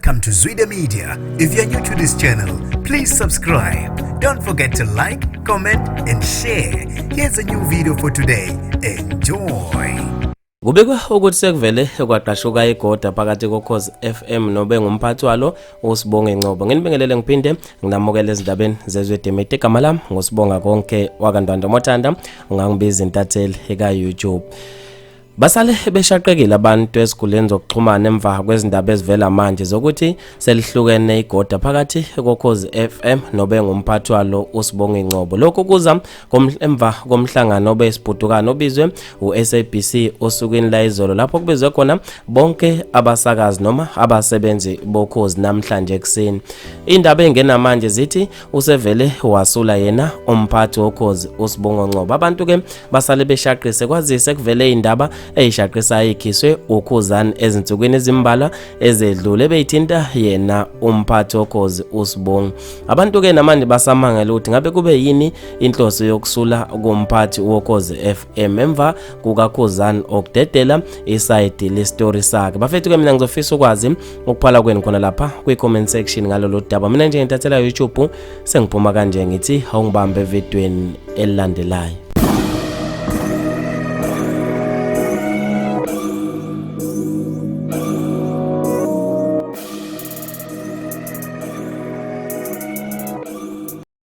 Welcome to Zwida Media. If you're new to this channel, please subscribe. Don't forget to like, comment, and share. Here's a new video for today. Enjoy. Kubekwa ukuthi sekuvele kwaqashuka igoda phakathi koKhozi FM nobe ngumphathi walo uSibonge Ngcobo. Nginibingelele ngiphinde nginamukele ezindabeni zezwe Media. Igama lami ngosibonga konke wakandwanda Mothanda, ungangibiza intatheli eka YouTube. Basale beshaqekile abantu esikhuleni zokuxhumana emva kwezindaba ezivela manje zokuthi selihlukene igoda phakathi koKhozi FM nobe ngumphathi walo uSibonge Ngcobo. Lokho kuza emva komhlangano obesibhudukana obizwe uSABC osukwini la izolo lapho kubizwe khona bonke abasakazi noma abasebenzi boKhozi namhlanje ekseni. Indaba engena manje zithi usevele wasula yena umphathi woKhozi uSibonge Ngcobo. Abantu ke basale beshaqise kwazise kuvele indaba eyishaqisa ikhiswe uKhuzani ezinsukwini ezimbalwa ezedlule beyithinta yena umphathi woKhozi uSibonge. Abantu ke namanje basamangela ukuthi ngabe kube yini inhloso yokusula kumphathi woKhozi FM emva kukaKhuzani okudedela iside le story sakhe. Bafethu ke mina ngizofisa ukwazi ukuphala kwenu khona lapha kwi-comment section ngalolu daba. Mina nje ngithathela YouTube sengiphuma kanje ngithi awungibambe evidweni elilandelayo.